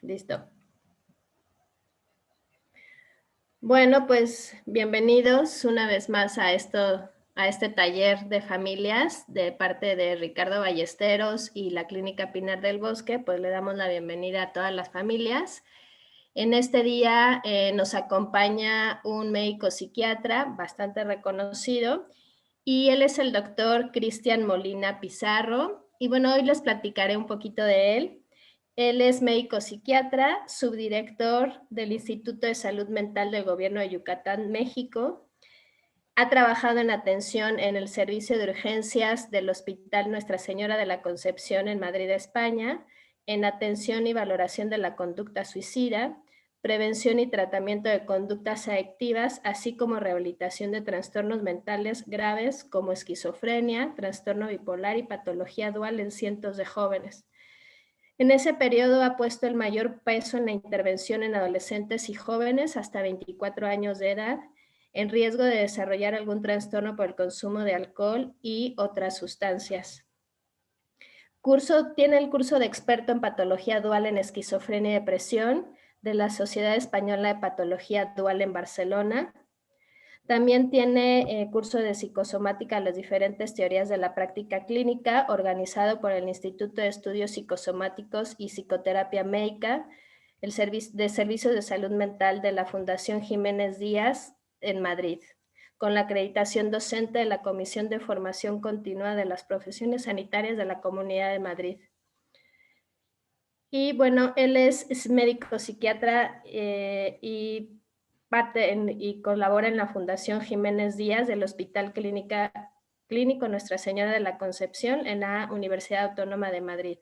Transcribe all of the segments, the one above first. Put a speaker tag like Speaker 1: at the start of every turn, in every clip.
Speaker 1: Listo. Bueno, pues bienvenidos una vez más a este taller de familias de parte de Ricardo Ballesteros y la Clínica Pinar del Bosque. Pues le damos la bienvenida a todas las familias. En este día nos acompaña un médico psiquiatra bastante reconocido y él es el doctor Cristian Molina Pizarro. Y bueno, hoy les platicaré un poquito de él. Él es médico psiquiatra, subdirector del Instituto de Salud Mental del Gobierno de Yucatán, México. Ha trabajado en atención en el servicio de urgencias del Hospital Nuestra Señora de la Concepción en Madrid, España, en atención y valoración de la conducta suicida, prevención y tratamiento de conductas adictivas, así como rehabilitación de trastornos mentales graves como esquizofrenia, trastorno bipolar y patología dual en cientos de jóvenes. En ese periodo ha puesto el mayor peso en la intervención en adolescentes y jóvenes hasta 24 años de edad, en riesgo de desarrollar algún trastorno por el consumo de alcohol y otras sustancias. Tiene el curso de experto en patología dual en esquizofrenia y depresión de la Sociedad Española de Patología Dual en Barcelona. También tiene curso de psicosomática, las diferentes teorías de la práctica clínica, organizado por el Instituto de Estudios Psicosomáticos y Psicoterapia Médica, el Servicio de Salud Mental de la Fundación Jiménez Díaz en Madrid, con la acreditación docente de la Comisión de Formación Continua de las Profesiones Sanitarias de la Comunidad de Madrid. Y bueno, él es médico psiquiatra y colabora en la Fundación Jiménez Díaz del Hospital Clínico Nuestra Señora de la Concepción en la Universidad Autónoma de Madrid.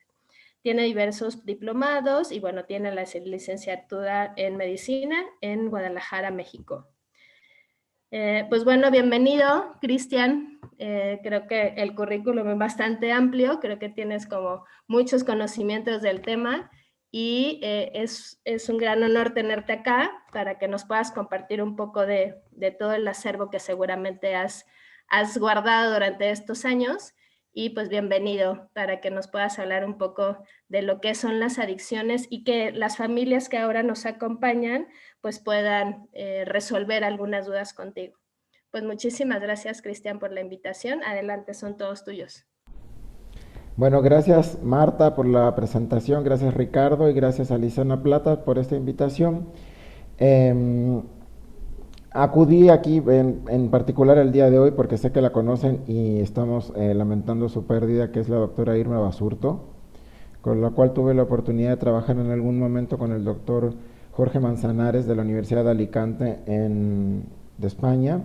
Speaker 1: Tiene diversos diplomados y bueno, tiene la licenciatura en medicina en Guadalajara, México. Pues bueno, bienvenido, Cristian. Creo que el currículum es bastante amplio, creo que tienes como muchos conocimientos del tema y es un gran honor tenerte acá para que nos puedas compartir un poco de todo el acervo que seguramente has guardado durante estos años. Y pues bienvenido para que nos puedas hablar un poco de lo que son las adicciones y que las familias que ahora nos acompañan pues puedan resolver algunas dudas contigo. Pues muchísimas gracias, Cristian, por la invitación. Adelante, son todos tuyos.
Speaker 2: Bueno, gracias Marta por la presentación, gracias Ricardo y gracias a Lisana Plata por esta invitación. Em, Acudí aquí en particular el día de hoy porque sé que la conocen y estamos lamentando su pérdida, que es la doctora Irma Basurto, con la cual tuve la oportunidad de trabajar en algún momento con el doctor Jorge Manzanares de la Universidad de Alicante de España.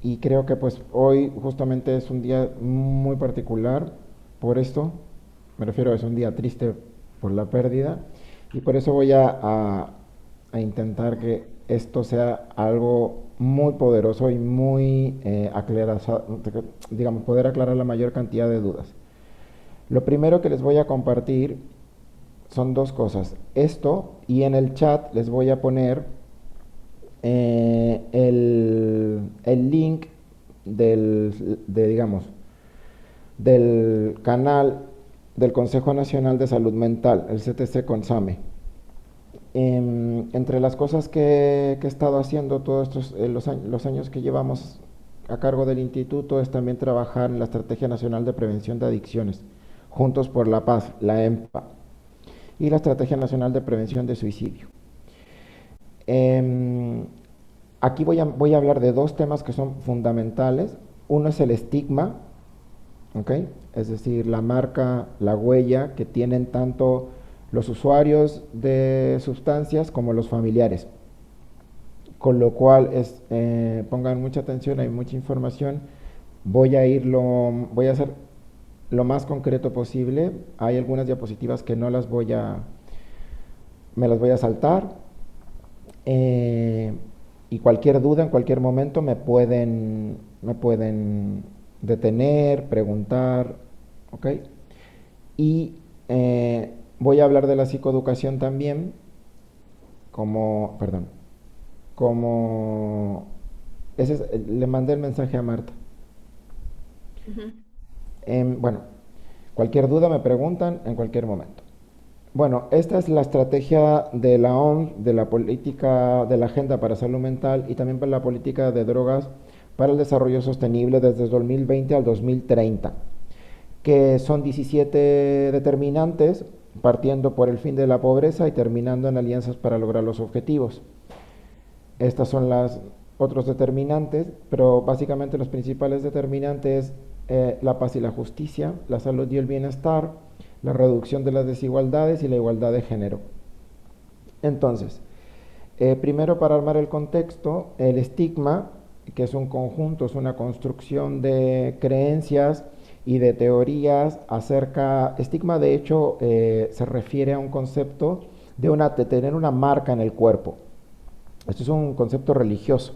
Speaker 2: Y creo que pues hoy justamente es un día muy particular por esto, me refiero, es un día triste por la pérdida y por eso voy a intentar que esto sea algo muy poderoso y muy digamos, poder aclarar la mayor cantidad de dudas. Lo primero que les voy a compartir son dos cosas. Esto, y en el chat les voy a poner el link digamos, del canal del Consejo Nacional de Salud Mental, el CTC Consame. Entre las cosas que he estado haciendo todos los años que llevamos a cargo del instituto es también trabajar en la Estrategia Nacional de Prevención de Adicciones, Juntos por la Paz, la EMPA, y la Estrategia Nacional de Prevención de Suicidio. Aquí voy a hablar de dos temas que son fundamentales. Uno es el estigma, ¿okay? Es decir, la marca, la huella que tienen tanto los usuarios de sustancias como los familiares. Con lo cual, pongan mucha atención, hay mucha información. Voy a hacer lo más concreto posible. Hay algunas diapositivas que no me las voy a saltar. Y cualquier duda en cualquier momento me pueden detener, preguntar, ¿ok? Y voy a hablar de la psicoeducación también, perdón, como, le mandé el mensaje a Marta.
Speaker 1: Uh -huh.
Speaker 2: Bueno, cualquier duda me preguntan en cualquier momento. Bueno, esta es la estrategia de la OMS, de la política de la Agenda para Salud Mental y también para la política de drogas para el desarrollo sostenible desde el 2020 al 2030, que son 17 determinantes, partiendo por el fin de la pobreza y terminando en alianzas para lograr los objetivos. Estas son las otros determinantes, pero básicamente los principales determinantes, la paz y la justicia, la salud y el bienestar, la reducción de las desigualdades y la igualdad de género. Entonces, primero, para armar el contexto, el estigma, que es un conjunto, es una construcción de creencias y de teorías acerca. Estigma, de hecho, se refiere a un concepto de tener una marca en el cuerpo. Esto es un concepto religioso,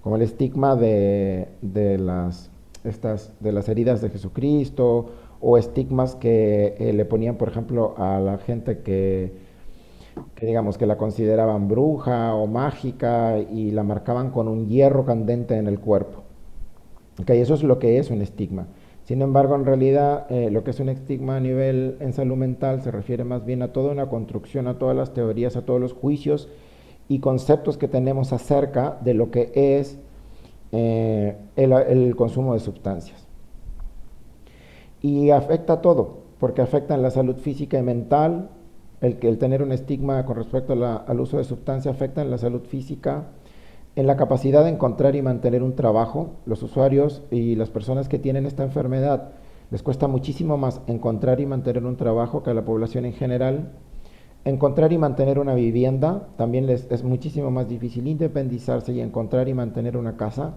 Speaker 2: como el estigma de las heridas de Jesucristo, o estigmas que le ponían, por ejemplo, a la gente que digamos que la consideraban bruja o mágica y la marcaban con un hierro candente en el cuerpo. Okay, eso es lo que es un estigma. Sin embargo, en realidad, lo que es un estigma a nivel en salud mental se refiere más bien a toda una construcción, a todas las teorías, a todos los juicios y conceptos que tenemos acerca de lo que es el consumo de sustancias. Y afecta a todo, porque afecta en la salud física y mental. El tener un estigma con respecto al uso de sustancia afecta en la salud física, en la capacidad de encontrar y mantener un trabajo. Los usuarios y las personas que tienen esta enfermedad les cuesta muchísimo más encontrar y mantener un trabajo que a la población en general. Encontrar y mantener una vivienda también les es muchísimo más difícil independizarse y encontrar y mantener una casa.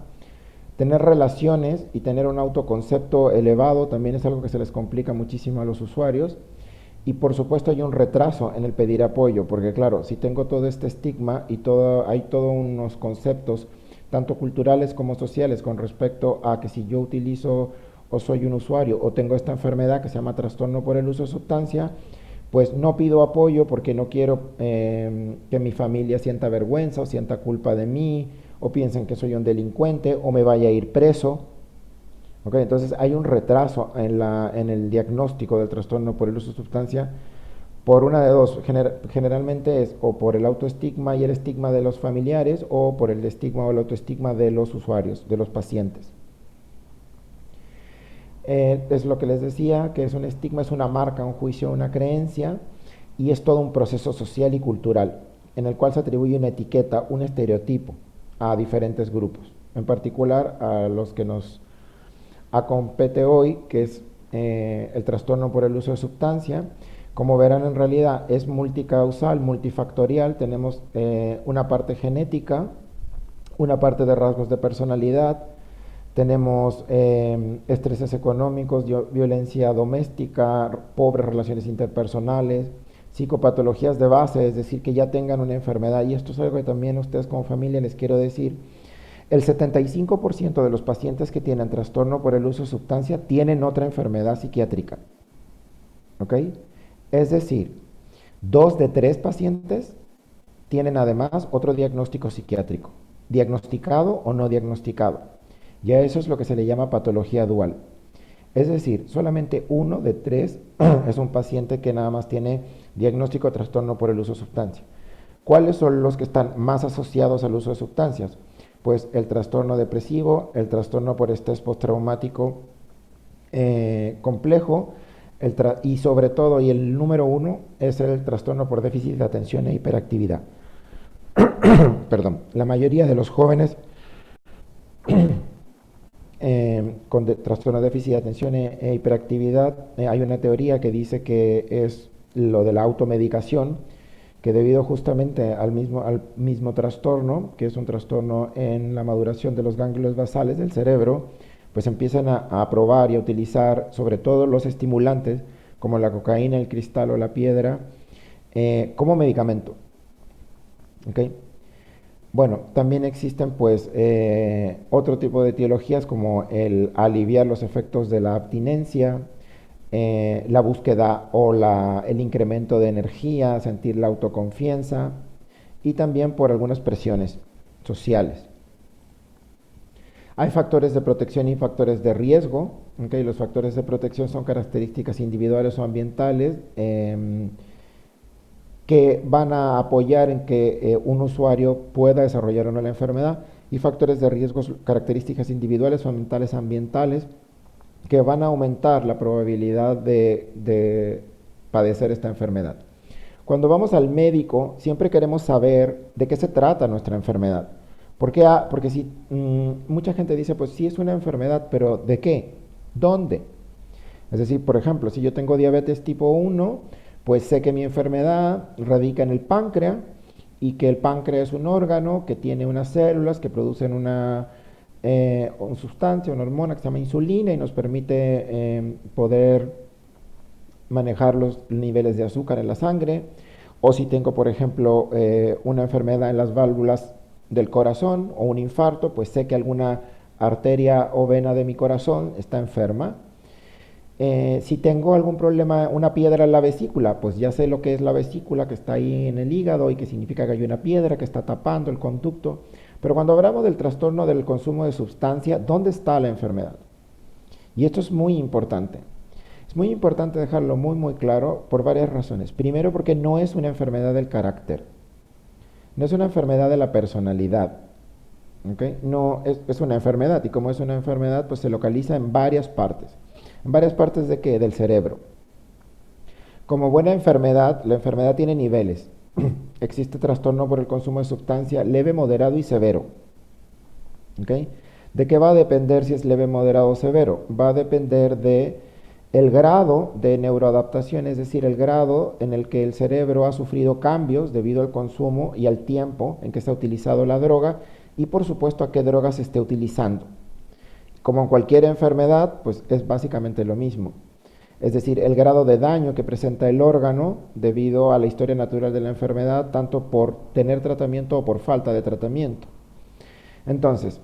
Speaker 2: Tener relaciones y tener un autoconcepto elevado también es algo que se les complica muchísimo a los usuarios. Y por supuesto hay un retraso en el pedir apoyo, porque claro, si tengo todo este estigma y hay todos unos conceptos, tanto culturales como sociales, con respecto a que si yo utilizo o soy un usuario o tengo esta enfermedad que se llama trastorno por el uso de sustancia, pues no pido apoyo porque no quiero que mi familia sienta vergüenza o sienta culpa de mí, o piensen que soy un delincuente o me vaya a ir preso. Okay, entonces hay un retraso en el diagnóstico del trastorno por el uso de sustancia por una de dos. Generalmente es o por el autoestigma y el estigma de los familiares o por el estigma o el autoestigma de los usuarios, de los pacientes. Es lo que les decía, que es un estigma, es una marca, un juicio, una creencia, y es todo un proceso social y cultural en el cual se atribuye una etiqueta, un estereotipo a diferentes grupos, en particular a los que nos acompete hoy, que es el trastorno por el uso de sustancia. Como verán, en realidad es multicausal, multifactorial. Tenemos una parte genética, una parte de rasgos de personalidad, tenemos estreses económicos, violencia doméstica, pobres relaciones interpersonales, psicopatologías de base, es decir, que ya tengan una enfermedad. Y esto es algo que también ustedes como familia les quiero decir. El 75% de los pacientes que tienen trastorno por el uso de sustancia tienen otra enfermedad psiquiátrica. ¿Ok? Es decir, 2 de 3 pacientes tienen además otro diagnóstico psiquiátrico, diagnosticado o no diagnosticado. Y a eso es lo que se le llama patología dual. Es decir, solamente 1 de 3 es un paciente que nada más tiene diagnóstico de trastorno por el uso de sustancia. ¿Cuáles son los que están más asociados al uso de sustancias? Pues el trastorno depresivo, el trastorno por estrés postraumático complejo, y sobre todo, y el número 1 es el trastorno por déficit de atención e hiperactividad. Perdón, la mayoría de los jóvenes con trastorno de déficit de atención e hiperactividad, hay una teoría que dice que es lo de la automedicación, que debido justamente al mismo trastorno, que es un trastorno en la maduración de los ganglios basales del cerebro, pues empiezan a probar y a utilizar sobre todo los estimulantes como la cocaína, el cristal o la piedra como medicamento. ¿Okay? Bueno, también existen pues otro tipo de etiologías como el aliviar los efectos de la abstinencia, la búsqueda o el incremento de energía, sentir la autoconfianza y también por algunas presiones sociales. Hay factores de protección y factores de riesgo. ¿Okay? Los factores de protección son características individuales o ambientales que van a apoyar en que un usuario pueda desarrollar o no la enfermedad, y factores de riesgos, características individuales o mentales ambientales, que van a aumentar la probabilidad de padecer esta enfermedad. Cuando vamos al médico, siempre queremos saber de qué se trata nuestra enfermedad. Porque si mucha gente dice, pues sí es una enfermedad, pero ¿de qué? ¿Dónde? Es decir, por ejemplo, si yo tengo diabetes tipo 1, pues sé que mi enfermedad radica en el páncreas y que el páncreas es un órgano que tiene unas células que producen una sustancia, una hormona que se llama insulina y nos permite poder manejar los niveles de azúcar en la sangre. O si tengo, por ejemplo, una enfermedad en las válvulas del corazón o un infarto, pues sé que alguna arteria o vena de mi corazón está enferma. Si tengo algún problema, una piedra en la vesícula, pues ya sé lo que es la vesícula que está ahí en el hígado y que significa que hay una piedra que está tapando el conducto. Pero cuando hablamos del trastorno del consumo de sustancia, ¿dónde está la enfermedad? Y esto es muy importante. Es muy importante dejarlo muy claro por varias razones. Primero, porque no es una enfermedad del carácter, no es una enfermedad de la personalidad. ¿Okay? No es una enfermedad, y como es una enfermedad, pues se localiza en varias partes. ¿En varias partes de qué? Del cerebro. Como buena enfermedad, la enfermedad tiene niveles. Existe trastorno por el consumo de sustancia leve, moderado y severo. ¿Okay? ¿De qué va a depender si es leve, moderado o severo? Va a depender de el grado de neuroadaptación, es decir, el grado en el que el cerebro ha sufrido cambios debido al consumo y al tiempo en que se ha utilizado la droga, y por supuesto a qué droga se esté utilizando. Como en cualquier enfermedad, pues es básicamente lo mismo. Es decir, el grado de daño que presenta el órgano debido a la historia natural de la enfermedad, tanto por tener tratamiento o por falta de tratamiento. Entonces,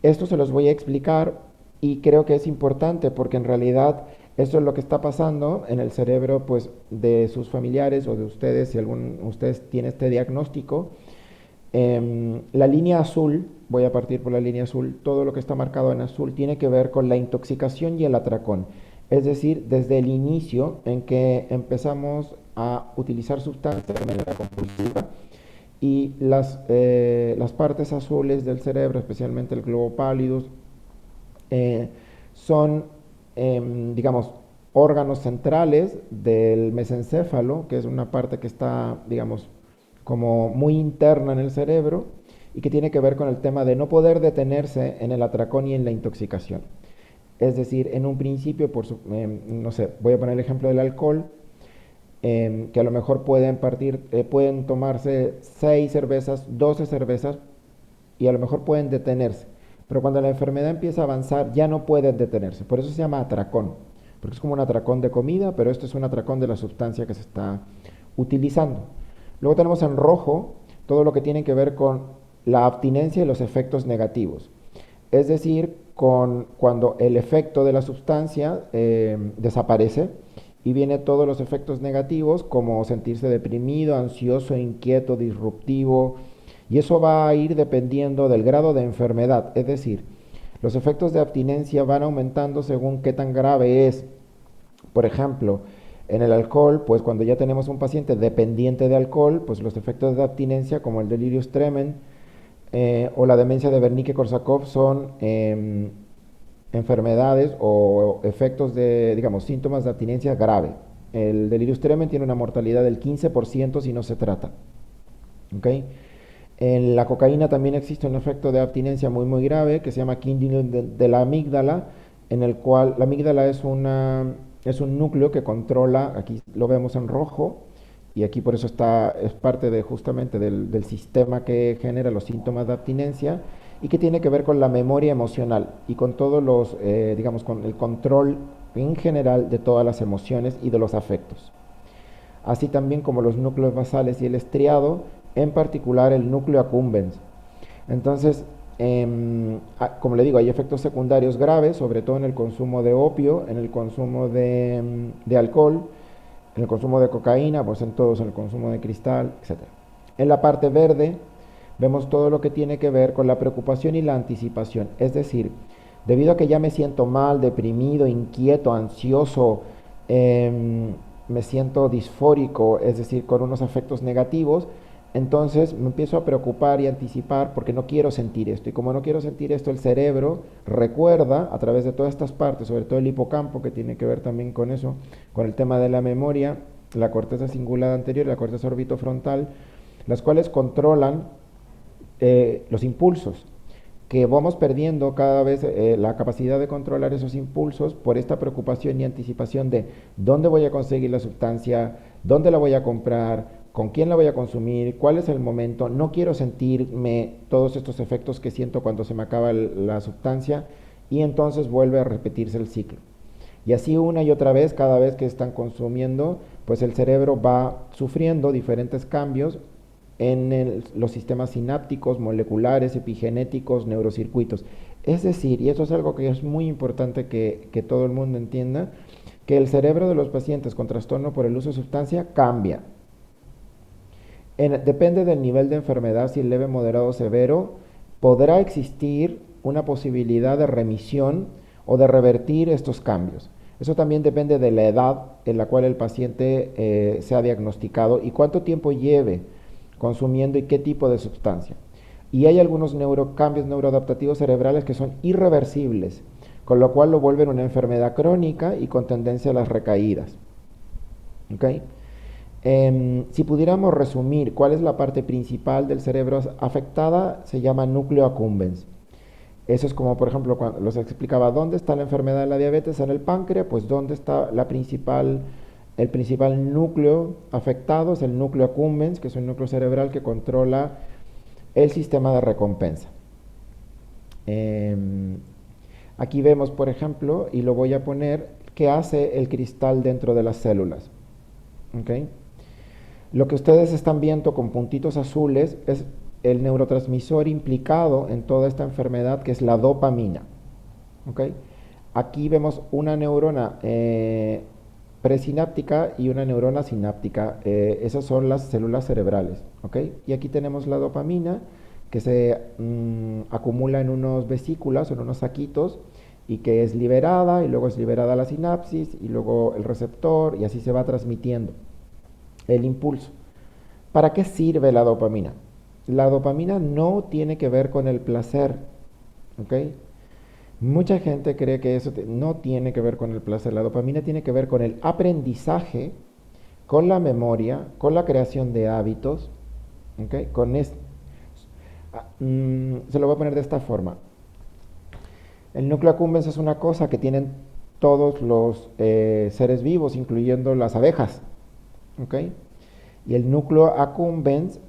Speaker 2: esto se los voy a explicar y creo que es importante porque en realidad eso es lo que está pasando en el cerebro, pues, de sus familiares o de ustedes, si alguno de ustedes tiene este diagnóstico. La línea azul, voy a partir por la línea azul, todo lo que está marcado en azul tiene que ver con la intoxicación y el atracón. Es decir, desde el inicio en que empezamos a utilizar sustancias de manera compulsiva, y las partes azules del cerebro, especialmente el globo pálido, son, digamos, órganos centrales del mesencéfalo, que es una parte que está, digamos, como muy interna en el cerebro y que tiene que ver con el tema de no poder detenerse en el atracón y en la intoxicación. Es decir, en un principio, no sé, voy a poner el ejemplo del alcohol, que a lo mejor pueden tomarse 6 cervezas, 12 cervezas, y a lo mejor pueden detenerse. Pero cuando la enfermedad empieza a avanzar, ya no pueden detenerse. Por eso se llama atracón, porque es como un atracón de comida, pero esto es un atracón de la sustancia que se está utilizando. Luego tenemos en rojo todo lo que tiene que ver con la abstinencia y los efectos negativos. Es decir, cuando el efecto de la sustancia desaparece y viene todos los efectos negativos como sentirse deprimido, ansioso, inquieto, disruptivo, y eso va a ir dependiendo del grado de enfermedad. Es decir, los efectos de abstinencia van aumentando según qué tan grave es. Por ejemplo, en el alcohol, pues cuando ya tenemos un paciente dependiente de alcohol, pues los efectos de abstinencia como el delirium tremens o la demencia de Wernicke-Korsakoff son enfermedades o efectos de, digamos, síntomas de abstinencia grave. El delirium tremens tiene una mortalidad del 15% si no se trata. ¿Okay? En la cocaína también existe un efecto de abstinencia muy grave que se llama kindling de la amígdala, en el cual la amígdala es un núcleo que controla, aquí lo vemos en rojo, y aquí por eso es parte justamente del sistema que genera los síntomas de abstinencia y que tiene que ver con la memoria emocional y con todos digamos, con el control en general de todas las emociones y de los afectos. Así también como los núcleos basales y el estriado, en particular el núcleo accumbens. Entonces, como le digo, hay efectos secundarios graves, sobre todo en el consumo de opio, en el consumo de alcohol, en el consumo de cocaína, pues en todos, en el consumo de cristal, etc. En la parte verde vemos todo lo que tiene que ver con la preocupación y la anticipación. Es decir, debido a que ya me siento mal, deprimido, inquieto, ansioso, me siento disfórico, es decir, con unos afectos negativos, entonces me empiezo a preocupar y anticipar porque no quiero sentir esto. Y como no quiero sentir esto, el cerebro recuerda a través de todas estas partes, sobre todo el hipocampo, que tiene que ver también con eso, con el tema de la memoria, la corteza cingulada anterior y la corteza orbitofrontal, las cuales controlan los impulsos, que vamos perdiendo cada vez la capacidad de controlar esos impulsos por esta preocupación y anticipación de dónde voy a conseguir la sustancia, dónde la voy a comprar, con quién la voy a consumir, cuál es el momento, no quiero sentirme todos estos efectos que siento cuando se me acaba la sustancia y entonces vuelve a repetirse el ciclo. Y así una y otra vez, cada vez que están consumiendo, pues el cerebro va sufriendo diferentes cambios en los sistemas sinápticos, moleculares, epigenéticos, neurocircuitos. Es decir, y eso es algo que es muy importante que todo el mundo entienda, que el cerebro de los pacientes con trastorno por el uso de sustancia cambia. Depende del nivel de enfermedad, si es leve, moderado o severo, podrá existir una posibilidad de remisión o de revertir estos cambios. Eso también depende de la edad en la cual el paciente sea diagnosticado y cuánto tiempo lleve consumiendo y qué tipo de sustancia. Y hay algunos cambios neuroadaptativos cerebrales que son irreversibles, con lo cual lo vuelven una enfermedad crónica y con tendencia a las recaídas. ¿Okay? Si pudiéramos resumir cuál es la parte principal del cerebro afectada, se llama núcleo accumbens. Eso es como, por ejemplo, cuando los explicaba dónde está la enfermedad de la diabetes en el páncreas, pues dónde está el principal núcleo afectado es el núcleo accumbens, que es un núcleo cerebral que controla el sistema de recompensa. Aquí vemos, por ejemplo, y lo voy a poner, qué hace el cristal dentro de las células. ¿Okay? Lo que ustedes están viendo con puntitos azules es el neurotransmisor implicado en toda esta enfermedad, que es la dopamina. ¿Okay? Aquí vemos una neurona presináptica y una neurona sináptica. Esas son las células cerebrales. ¿Okay? Y aquí tenemos la dopamina que se acumula en unos vesículas, en unos saquitos, y que es liberada, y luego es liberada la sinapsis, y luego el receptor, y así se va transmitiendo el impulso. ¿Para qué sirve la dopamina? La dopamina no tiene que ver con el placer, ¿ok? Mucha gente cree que eso no tiene que ver con el placer. La dopamina tiene que ver con el aprendizaje, con la memoria, con la creación de hábitos, ¿ok? Se lo voy a poner de esta forma. El núcleo accumbens es una cosa que tienen todos los seres vivos, incluyendo las abejas, ¿ok? Y el núcleo accumbens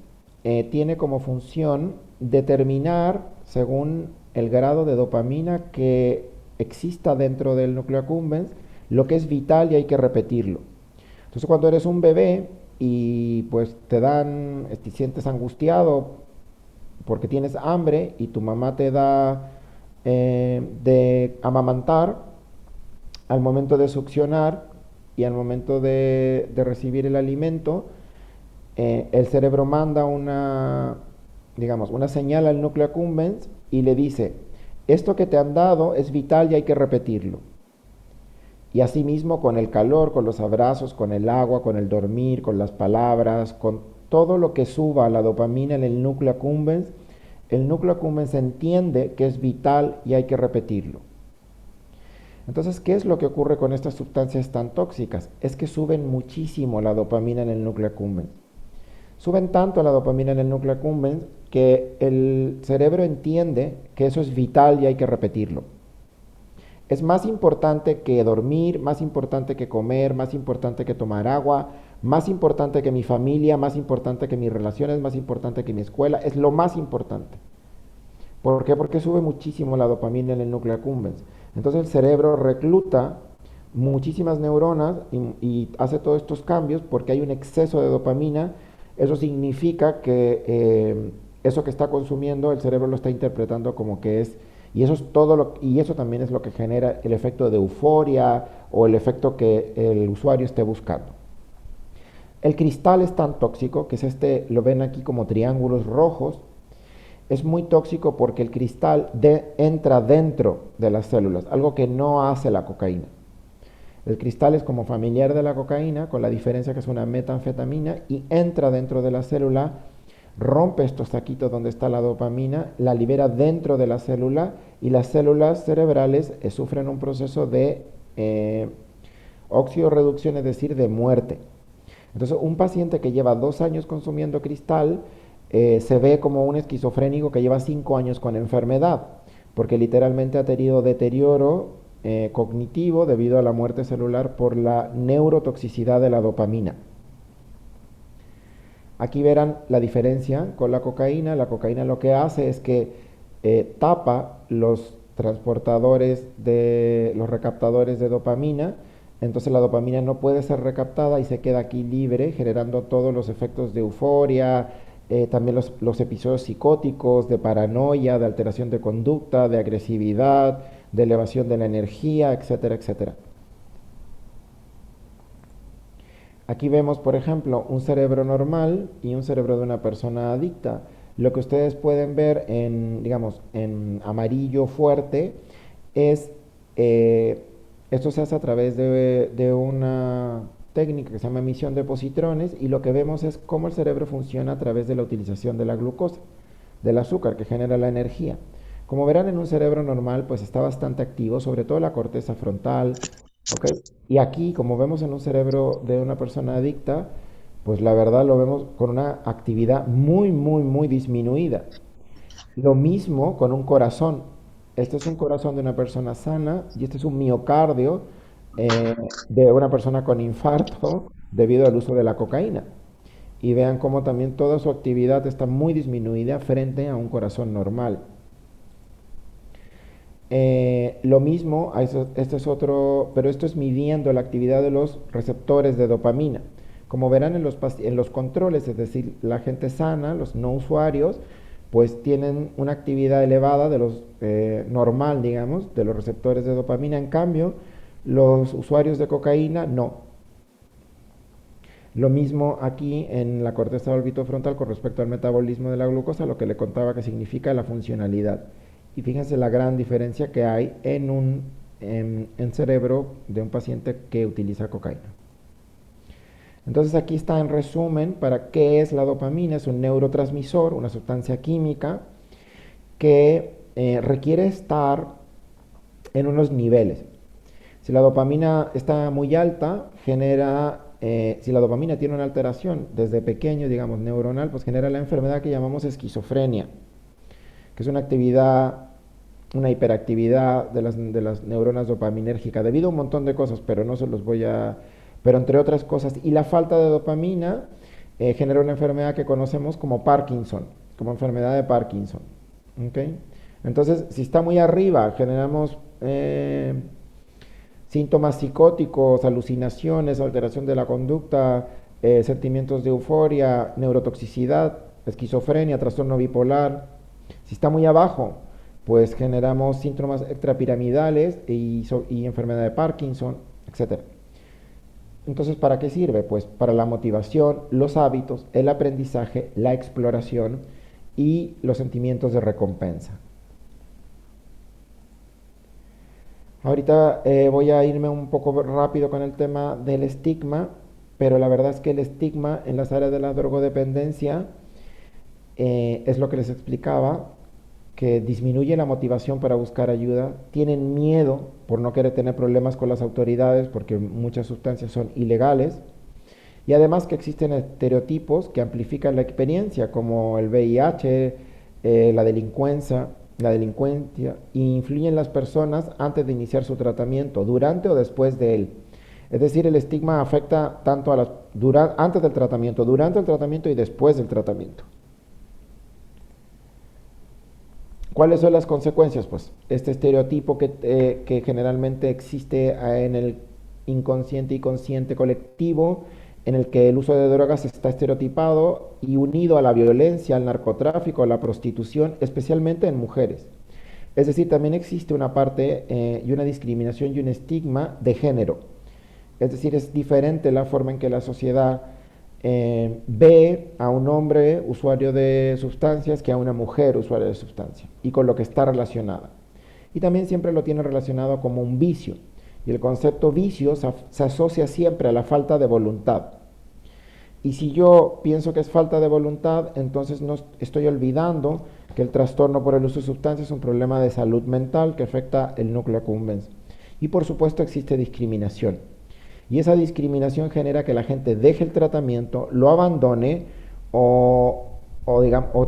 Speaker 2: tiene como función determinar, según el grado de dopamina que exista dentro del núcleo accumbens, lo que es vital y hay que repetirlo. Entonces, cuando eres un bebé y pues te sientes angustiado porque tienes hambre y tu mamá te da de amamantar, al momento de succionar y al momento de recibir el alimento, el cerebro manda una señal al núcleo accumbens y le dice, esto que te han dado es vital y hay que repetirlo. Y asimismo con el calor, con los abrazos, con el agua, con el dormir, con las palabras, con todo lo que suba la dopamina en el núcleo accumbens, el núcleo accumbens entiende que es vital y hay que repetirlo. Entonces, ¿qué es lo que ocurre con estas sustancias tan tóxicas? Es que suben muchísimo la dopamina en el núcleo accumbens. Suben tanto la dopamina en el núcleo accumbens que el cerebro entiende que eso es vital y hay que repetirlo. Es más importante que dormir, más importante que comer, más importante que tomar agua, más importante que mi familia, más importante que mis relaciones, más importante que mi escuela. Es lo más importante. ¿Por qué? Porque sube muchísimo la dopamina en el núcleo accumbens. Entonces el cerebro recluta muchísimas neuronas y hace todos estos cambios porque hay un exceso de dopamina. Eso significa que eso que está consumiendo el cerebro lo está interpretando como que es, y eso es y eso también es lo que genera el efecto de euforia o el efecto que el usuario esté buscando. El cristal es tan tóxico, que es lo ven aquí como triángulos rojos, es muy tóxico porque el cristal entra dentro de las células, algo que no hace la cocaína. El cristal es como familiar de la cocaína, con la diferencia que es una metanfetamina y entra dentro de la célula, rompe estos taquitos donde está la dopamina, la libera dentro de la célula y las células cerebrales sufren un proceso de oxidorreducción, es decir, de muerte. Entonces, un paciente que lleva 2 años consumiendo cristal se ve como un esquizofrénico que lleva 5 años con enfermedad, porque literalmente ha tenido deterioro cognitivo debido a la muerte celular por la neurotoxicidad de la dopamina. Aquí verán la diferencia con la cocaína. La cocaína lo que hace es que tapa los transportadores de los recaptadores de dopamina, entonces la dopamina no puede ser recaptada y se queda aquí libre, generando todos los efectos de euforia, también los episodios psicóticos, de paranoia, de alteración de conducta, de agresividad, de elevación de la energía, etcétera, etcétera. Aquí vemos, por ejemplo, un cerebro normal y un cerebro de una persona adicta. Lo que ustedes pueden ver en, digamos, en amarillo fuerte es, eh, esto se hace a través de una técnica que se llama emisión de positrones y lo que vemos es cómo el cerebro funciona a través de la utilización de la glucosa, del azúcar que genera la energía. Como verán en un cerebro normal, pues está bastante activo, sobre todo la corteza frontal, ¿ok? Y aquí, como vemos en un cerebro de una persona adicta, pues la verdad lo vemos con una actividad muy, muy, muy disminuida. Lo mismo con un corazón. Este es un corazón de una persona sana y este es un miocardio de una persona con infarto debido al uso de la cocaína. Y vean cómo también toda su actividad está muy disminuida frente a un corazón normal. Lo mismo, este es otro, pero esto es midiendo la actividad de los receptores de dopamina. Como verán en los controles, es decir, la gente sana, los no usuarios, pues tienen una actividad elevada de los normal, digamos, de los receptores de dopamina. En cambio, los usuarios de cocaína no. Lo mismo aquí en la corteza orbitofrontal con respecto al metabolismo de la glucosa, lo que le contaba que significa la funcionalidad. Y fíjense la gran diferencia que hay en cerebro de un paciente que utiliza cocaína. Entonces aquí está en resumen para qué es la dopamina. Es un neurotransmisor, una sustancia química que requiere estar en unos niveles. Si la dopamina está muy alta, si la dopamina tiene una alteración desde pequeño, digamos, neuronal, pues genera la enfermedad que llamamos esquizofrenia, que es una hiperactividad de las neuronas dopaminérgicas, debido a un montón de cosas, pero no se los voy a... Pero entre otras cosas, y la falta de dopamina genera una enfermedad que conocemos como Parkinson, como enfermedad de Parkinson. ¿Okay? Entonces, si está muy arriba, generamos síntomas psicóticos, alucinaciones, alteración de la conducta, sentimientos de euforia, neurotoxicidad, esquizofrenia, trastorno bipolar. Si está muy abajo, pues generamos síntomas extrapiramidales y enfermedad de Parkinson, etc. Entonces, ¿para qué sirve? Pues para la motivación, los hábitos, el aprendizaje, la exploración y los sentimientos de recompensa. Ahorita voy a irme un poco rápido con el tema del estigma, pero la verdad es que el estigma en las áreas de la drogodependencia es lo que les explicaba, que disminuye la motivación para buscar ayuda, tienen miedo por no querer tener problemas con las autoridades porque muchas sustancias son ilegales y además que existen estereotipos que amplifican la experiencia como el VIH, la delincuencia e influyen en las personas antes de iniciar su tratamiento, durante o después de él. Es decir, el estigma afecta tanto antes del tratamiento, durante el tratamiento y después del tratamiento. ¿Cuáles son las consecuencias? Pues este estereotipo que generalmente existe en el inconsciente y consciente colectivo, en el que el uso de drogas está estereotipado y unido a la violencia, al narcotráfico, a la prostitución, especialmente en mujeres. Es decir, también existe una parte y una discriminación y un estigma de género. Es decir, es diferente la forma en que la sociedad ve a un hombre usuario de sustancias que a una mujer usuaria de sustancias y con lo que está relacionada. Y también siempre lo tiene relacionado como un vicio. Y el concepto vicio se asocia siempre a la falta de voluntad. Y si yo pienso que es falta de voluntad, entonces no estoy olvidando que el trastorno por el uso de sustancias es un problema de salud mental que afecta el núcleo accumbens. Y por supuesto existe discriminación. Y esa discriminación genera que la gente deje el tratamiento, lo abandone o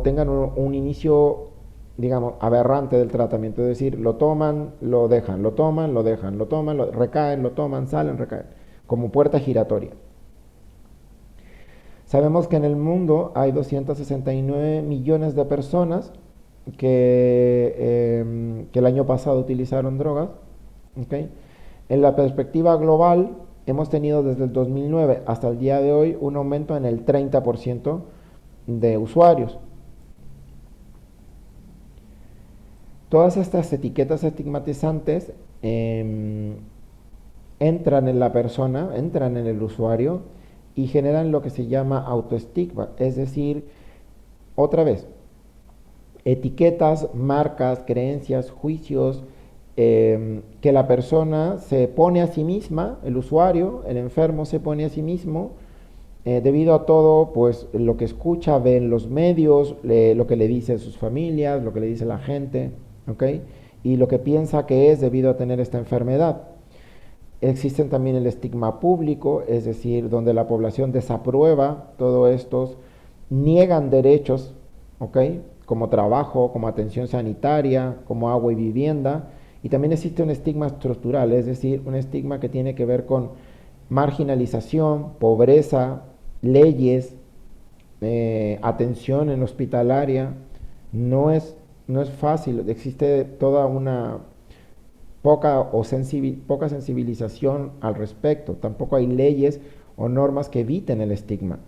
Speaker 2: tengan un inicio, digamos, aberrante del tratamiento. Es decir, lo toman, lo dejan, lo toman, lo dejan, lo toman, recaen, lo toman, salen, recaen. Como puerta giratoria. Sabemos que en el mundo hay 269 millones de personas que el año pasado utilizaron drogas. ¿Okay? En la perspectiva global, hemos tenido desde el 2009 hasta el día de hoy un aumento en el 30% de usuarios. Todas estas etiquetas estigmatizantes entran en la persona, entran en el usuario y generan lo que se llama autoestigma, es decir, otra vez, etiquetas, marcas, creencias, juicios que la persona se pone a sí misma, el usuario, el enfermo se pone a sí mismo, debido a todo, pues lo que escucha, ve en los medios, lo que le dice sus familias, lo que le dice la gente, ¿ok? Y lo que piensa que es debido a tener esta enfermedad. Existen también el estigma público, es decir, donde la población desaprueba todo estos, niegan derechos, ¿ok? Como trabajo, como atención sanitaria, como agua y vivienda. Y también existe un estigma estructural, es decir, un estigma que tiene que ver con marginalización, pobreza, leyes, atención en hospitalaria. No es fácil, existe toda una poca sensibilización al respecto. Tampoco hay leyes o normas que eviten el estigma.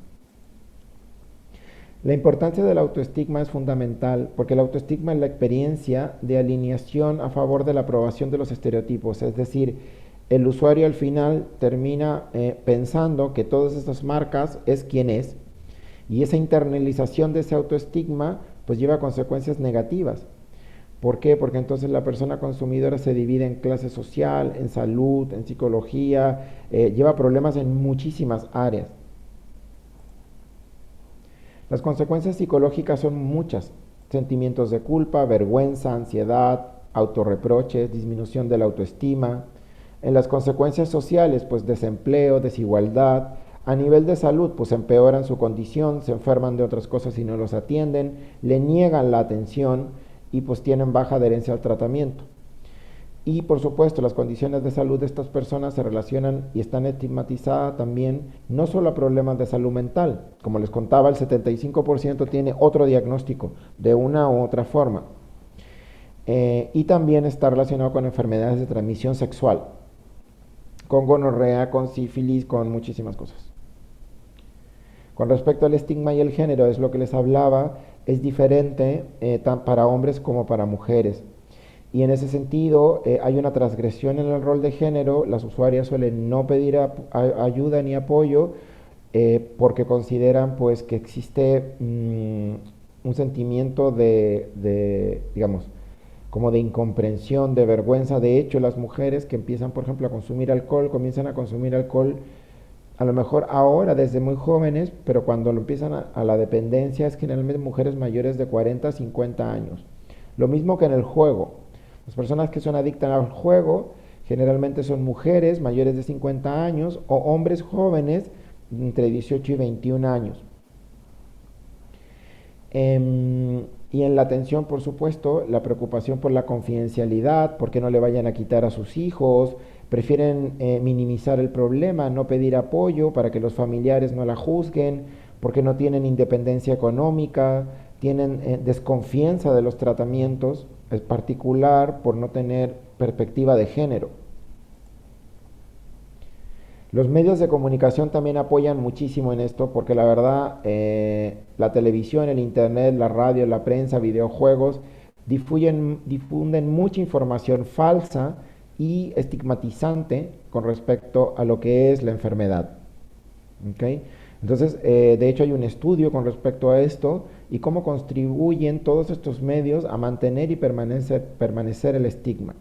Speaker 2: La importancia del autoestigma es fundamental porque el autoestigma es la experiencia de alineación a favor de la aprobación de los estereotipos, es decir, el usuario al final termina pensando que todas estas marcas es quien es, y esa internalización de ese autoestigma pues lleva a consecuencias negativas. ¿Por qué? Porque entonces la persona consumidora se divide en clase social, en salud, en psicología, lleva problemas en muchísimas áreas. Las consecuencias psicológicas son muchas: sentimientos de culpa, vergüenza, ansiedad, autorreproches, disminución de la autoestima. En las consecuencias sociales, pues desempleo, desigualdad. A nivel de salud, pues empeoran su condición, se enferman de otras cosas y no los atienden, le niegan la atención y pues tienen baja adherencia al tratamiento. Y por supuesto las condiciones de salud de estas personas se relacionan y están estigmatizadas también no solo a problemas de salud mental. Como les contaba, el 75% tiene otro diagnóstico de una u otra forma. Y también está relacionado con enfermedades de transmisión sexual, con gonorrea, con sífilis, con muchísimas cosas. Con respecto al estigma y el género, es lo que les hablaba, es diferente para hombres como para mujeres. Y en ese sentido hay una transgresión en el rol de género. Las usuarias suelen no pedir ayuda ni apoyo porque consideran pues que existe un sentimiento digamos, como de incomprensión, de vergüenza. De hecho, las mujeres que empiezan, por ejemplo, a consumir alcohol, comienzan a consumir alcohol a lo mejor ahora desde muy jóvenes, pero cuando lo empiezan a la dependencia es generalmente mujeres mayores de 40 50 años. Lo mismo que en el juego. Las personas que son adictas al juego generalmente son mujeres mayores de 50 años o hombres jóvenes entre 18 y 21 años. Y en la atención, por supuesto, la preocupación por la confidencialidad, porque no le vayan a quitar a sus hijos, prefieren minimizar el problema, no pedir apoyo para que los familiares no la juzguen, porque no tienen independencia económica, tienen desconfianza de los tratamientos, es particular por no tener perspectiva de género. Los medios de comunicación también apoyan muchísimo en esto porque la verdad la televisión, el internet, la radio, la prensa, videojuegos difunden mucha información falsa y estigmatizante con respecto a lo que es la enfermedad. ¿Okay? Entonces, de hecho hay un estudio con respecto a esto y cómo contribuyen todos estos medios a mantener y permanecer el estigma.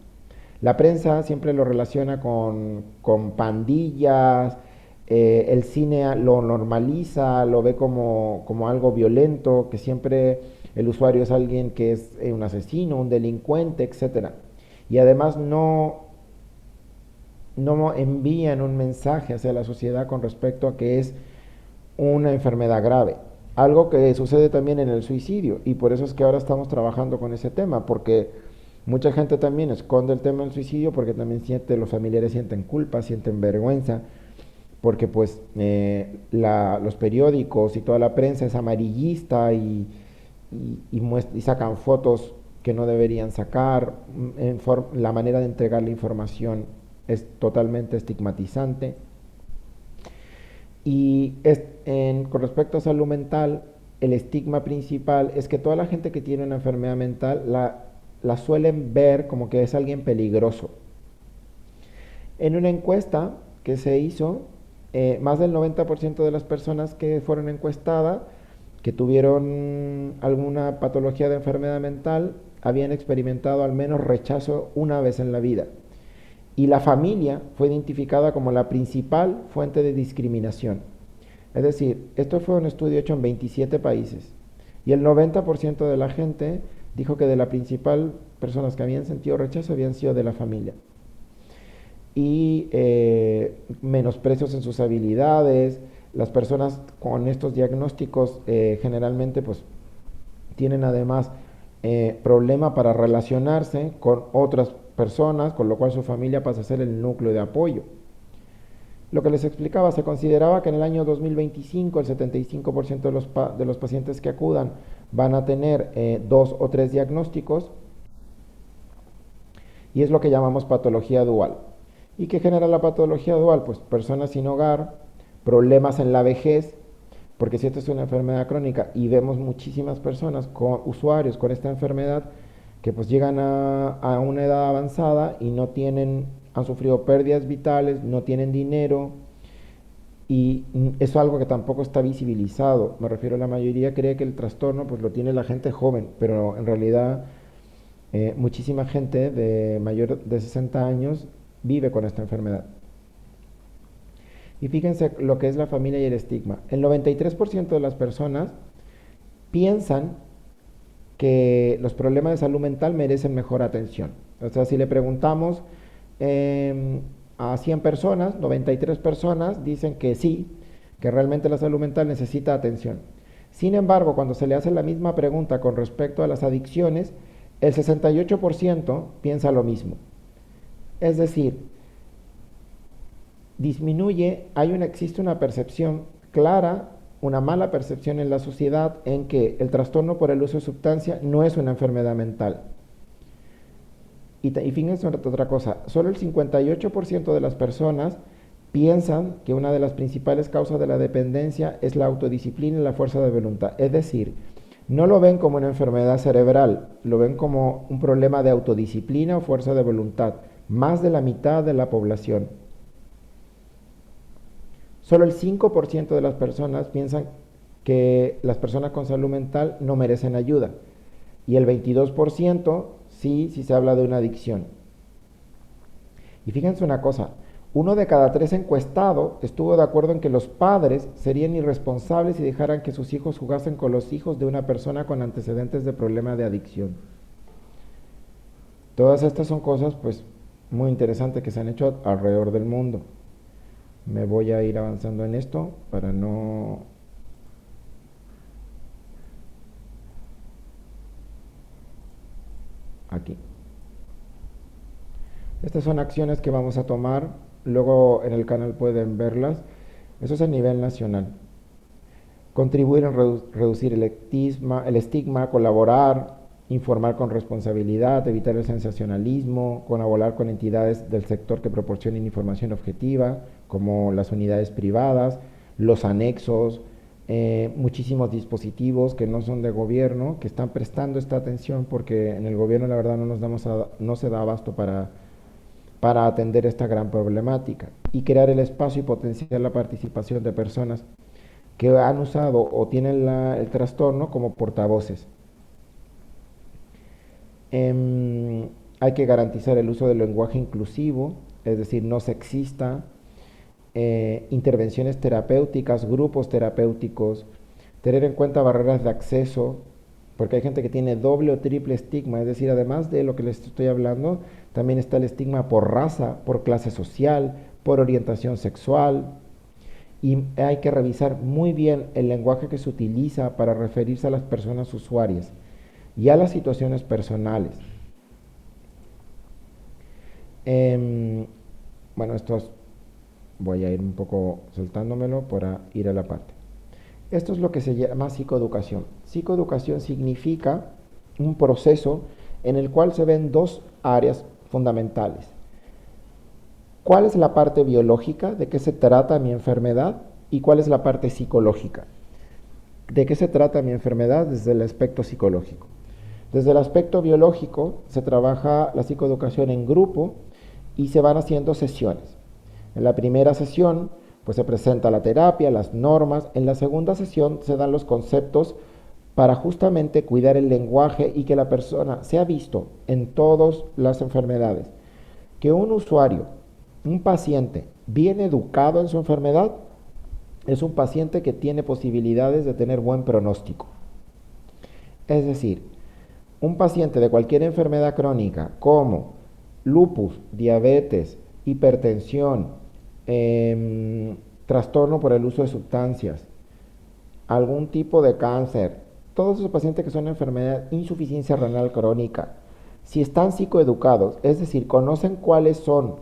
Speaker 2: La prensa siempre lo relaciona con pandillas, el cine lo normaliza, lo ve como algo violento, que siempre el usuario es alguien que es un asesino, un delincuente, etcétera. Y además no envían un mensaje hacia la sociedad con respecto a que es una enfermedad grave. Algo que sucede también en el suicidio y por eso es que ahora estamos trabajando con ese tema, porque mucha gente también esconde el tema del suicidio porque también los familiares sienten culpa, sienten vergüenza, porque pues los periódicos y toda la prensa es amarillista y sacan fotos que no deberían sacar, la manera de entregar la información es totalmente estigmatizante. Con respecto a salud mental, el estigma principal es que toda la gente que tiene una enfermedad mental la suelen ver como que es alguien peligroso. En una encuesta que se hizo, más del 90% de las personas que fueron encuestadas, que tuvieron alguna patología de enfermedad mental, habían experimentado al menos rechazo una vez en la vida. Y la familia fue identificada como la principal fuente de discriminación. Es decir, esto fue un estudio hecho en 27 países y el 90% de la gente dijo que de la principal personas que habían sentido rechazo habían sido de la familia. Y menosprecios en sus habilidades. Las personas con estos diagnósticos generalmente pues tienen además problema para relacionarse con otras personas, con lo cual su familia pasa a ser el núcleo de apoyo. Lo que les explicaba, se consideraba que en el año 2025 el 75% de los pacientes que acudan van a tener 2 o 3 diagnósticos y es lo que llamamos patología dual. ¿Y qué genera la patología dual? Pues personas sin hogar, problemas en la vejez, porque si esto es una enfermedad crónica y vemos muchísimas personas, usuarios con esta enfermedad, que pues llegan a una edad avanzada y han sufrido pérdidas vitales, no tienen dinero, y eso es algo que tampoco está visibilizado. Me refiero a la mayoría cree que el trastorno pues lo tiene la gente joven, pero en realidad muchísima gente de mayor de 60 años vive con esta enfermedad. Y fíjense lo que es la familia y el estigma. El 93% de las personas piensan que los problemas de salud mental merecen mejor atención. O sea, si le preguntamos a 100 personas, 93 personas dicen que sí, que realmente la salud mental necesita atención. Sin embargo, cuando se le hace la misma pregunta con respecto a las adicciones, el 68% piensa lo mismo. Es decir, existe una percepción clara, una mala percepción en la sociedad en que el trastorno por el uso de sustancia no es una enfermedad mental. Y fíjense otra cosa, solo el 58% de las personas piensan que una de las principales causas de la dependencia es la autodisciplina y la fuerza de voluntad. Es decir, no lo ven como una enfermedad cerebral, lo ven como un problema de autodisciplina o fuerza de voluntad. Más de la mitad de la población. Solo el 5% de las personas piensan que las personas con salud mental no merecen ayuda. Y el 22% sí se habla de una adicción. Y fíjense una cosa, 1 de cada 3 encuestados estuvo de acuerdo en que los padres serían irresponsables si dejaran que sus hijos jugasen con los hijos de una persona con antecedentes de problema de adicción. Todas estas son cosas pues muy interesantes que se han hecho alrededor del mundo. Me voy a ir avanzando en esto para no... Aquí. Estas son acciones que vamos a tomar, luego en el canal pueden verlas. Eso es a nivel nacional. Contribuir en reducir el estigma, colaborar, informar con responsabilidad, evitar el sensacionalismo, colaborar con entidades del sector que proporcionen información objetiva, como las unidades privadas, los anexos, muchísimos dispositivos que no son de gobierno, que están prestando esta atención porque en el gobierno la verdad no se da abasto para atender esta gran problemática y crear el espacio y potenciar la participación de personas que han usado o tienen el trastorno como portavoces. hay que garantizar el uso del lenguaje inclusivo, es decir, no sexista, intervenciones terapéuticas, grupos terapéuticos, tener en cuenta barreras de acceso, porque hay gente que tiene doble o triple estigma, es decir, además de lo que les estoy hablando, también está el estigma por raza, por clase social, por orientación sexual, y hay que revisar muy bien el lenguaje que se utiliza para referirse a las personas usuarias y a las situaciones personales. Eh, bueno, voy a ir un poco saltándomelo para ir a la parte. Esto es lo que se llama psicoeducación. Psicoeducación significa un proceso en el cual se ven dos áreas fundamentales. ¿Cuál es la parte biológica? ¿De qué se trata mi enfermedad? ¿Y cuál es la parte psicológica? ¿De qué se trata mi enfermedad desde el aspecto psicológico? Desde el aspecto biológico se trabaja la psicoeducación en grupo y se van haciendo sesiones. En la primera sesión pues se presenta la terapia, las normas. En la segunda sesión se dan los conceptos para justamente cuidar el lenguaje y que la persona sea visto en todas las enfermedades. Que un usuario, un paciente bien educado en su enfermedad, es un paciente que tiene posibilidades de tener buen pronóstico. Es decir, un paciente de cualquier enfermedad crónica como lupus, diabetes, hipertensión, trastorno por el uso de sustancias, algún tipo de cáncer, todos esos pacientes que son enfermedad, insuficiencia renal crónica, si están psicoeducados, es decir, conocen cuáles son,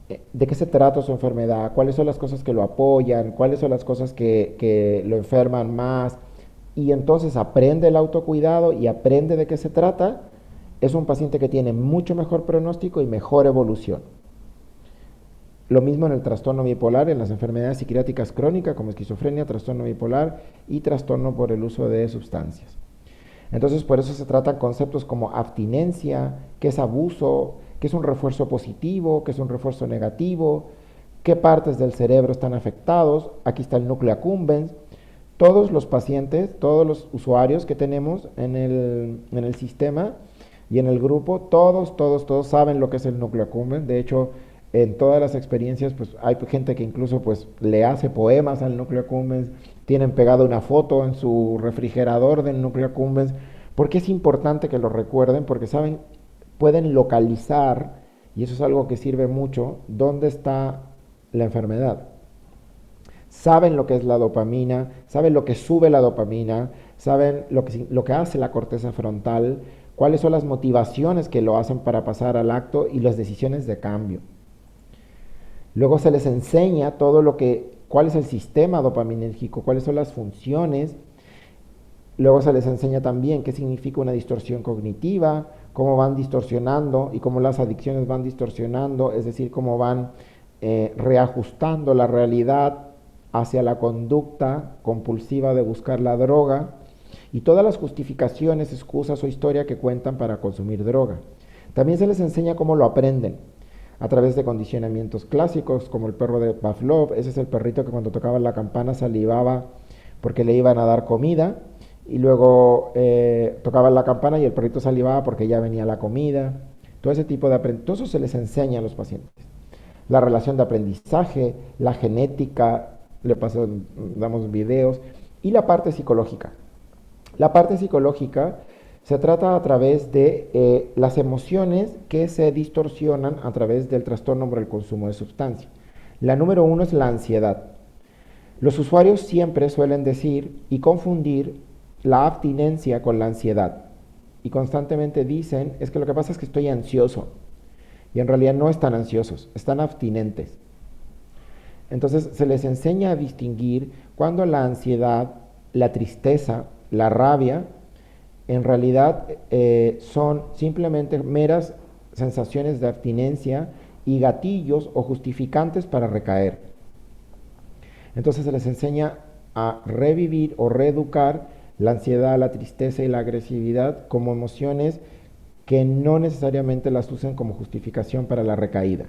Speaker 2: de qué se trata su enfermedad, cuáles son las cosas que lo apoyan, cuáles son las cosas que lo enferman más, y entonces aprende el autocuidado y aprende de qué se trata, es un paciente que tiene mucho mejor pronóstico y mejor evolución. Lo mismo en el trastorno bipolar, en las enfermedades psiquiátricas crónicas como esquizofrenia, trastorno bipolar y trastorno por el uso de sustancias. Entonces, por eso se tratan conceptos como abstinencia, qué es abuso, qué es un refuerzo positivo, qué es un refuerzo negativo, qué partes del cerebro están afectados. Aquí está el núcleo accumbens. Todos los pacientes, todos los usuarios que tenemos en el sistema y en el grupo, todos saben lo que es el núcleo accumbens. De hecho, en todas las experiencias, pues hay gente que incluso pues le hace poemas al núcleo accumbens, tienen pegado una foto en su refrigerador del núcleo accumbens, porque es importante que lo recuerden, porque saben, pueden localizar, y eso es algo que sirve mucho, dónde está la enfermedad. Saben lo que es la dopamina, saben lo que sube la dopamina, saben lo que hace la corteza frontal, cuáles son las motivaciones que lo hacen para pasar al acto y las decisiones de cambio. Luego se les enseña cuál es el sistema dopaminérgico, cuáles son las funciones. Luego se les enseña también qué significa una distorsión cognitiva, cómo van distorsionando y cómo las adicciones van distorsionando, es decir, cómo van reajustando la realidad hacia la conducta compulsiva de buscar la droga y todas las justificaciones, excusas o historia que cuentan para consumir droga. También se les enseña cómo lo aprenden a través de condicionamientos clásicos como el perro de Pavlov. Ese es el perrito que cuando tocaba la campana salivaba porque le iban a dar comida, y luego tocaba la campana y el perrito salivaba porque ya venía la comida. Todo ese tipo de aprendizaje, todo eso se les enseña a los pacientes. La relación de aprendizaje, la genética, damos videos, y la parte psicológica. La parte psicológica se trata a través de las emociones que se distorsionan a través del trastorno por el consumo de sustancias. La número 1 es la ansiedad. Los usuarios siempre suelen decir y confundir la abstinencia con la ansiedad. Y constantemente dicen, es que lo que pasa es que estoy ansioso. Y en realidad no están ansiosos, están abstinentes. Entonces se les enseña a distinguir cuando la ansiedad, la tristeza, la rabia, en realidad son simplemente meras sensaciones de abstinencia y gatillos o justificantes para recaer. Entonces se les enseña a revivir o reeducar la ansiedad, la tristeza y la agresividad como emociones que no necesariamente las usen como justificación para la recaída.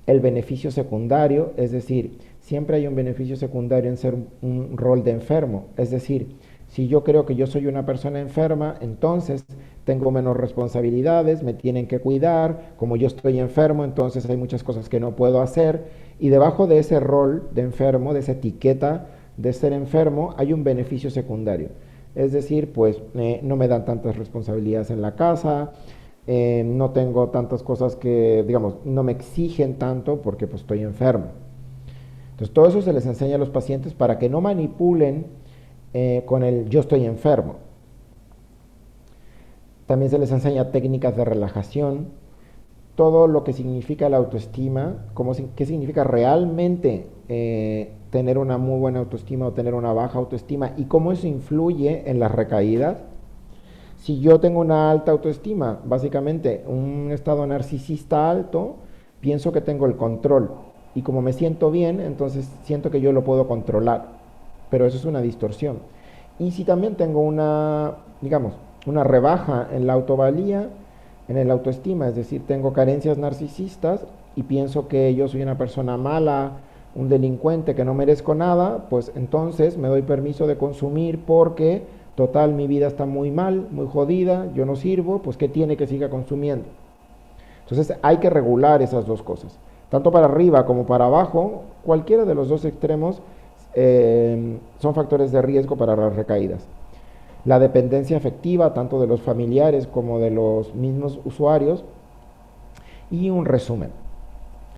Speaker 2: El beneficio secundario, es decir, siempre hay un beneficio secundario en ser un rol de enfermo, es decir, si yo creo que yo soy una persona enferma, entonces tengo menos responsabilidades, me tienen que cuidar, como yo estoy enfermo, entonces hay muchas cosas que no puedo hacer, y debajo de ese rol de enfermo, de esa etiqueta de ser enfermo, hay un beneficio secundario. Es decir, pues no me dan tantas responsabilidades en la casa, no tengo tantas cosas que, digamos, no me exigen tanto porque pues estoy enfermo. Entonces todo eso se les enseña a los pacientes para que no manipulen con el yo estoy enfermo. También se les enseña técnicas de relajación, todo lo que significa la autoestima, qué significa realmente tener una muy buena autoestima o tener una baja autoestima y cómo eso influye en las recaídas. Si yo tengo una alta autoestima, básicamente un estado narcisista alto, pienso que tengo el control y como me siento bien, entonces siento que yo lo puedo controlar, pero eso es una distorsión. Y si también tengo una, digamos, una rebaja en la autovalía, en el autoestima, es decir, tengo carencias narcisistas y pienso que yo soy una persona mala, un delincuente, que no merezco nada, pues entonces me doy permiso de consumir porque total mi vida está muy mal, muy jodida, yo no sirvo, pues ¿qué tiene que siga consumiendo? Entonces hay que regular esas dos cosas. Tanto para arriba como para abajo, cualquiera de los dos extremos son factores de riesgo para las recaídas. La dependencia afectiva, tanto de los familiares como de los mismos usuarios, y un resumen.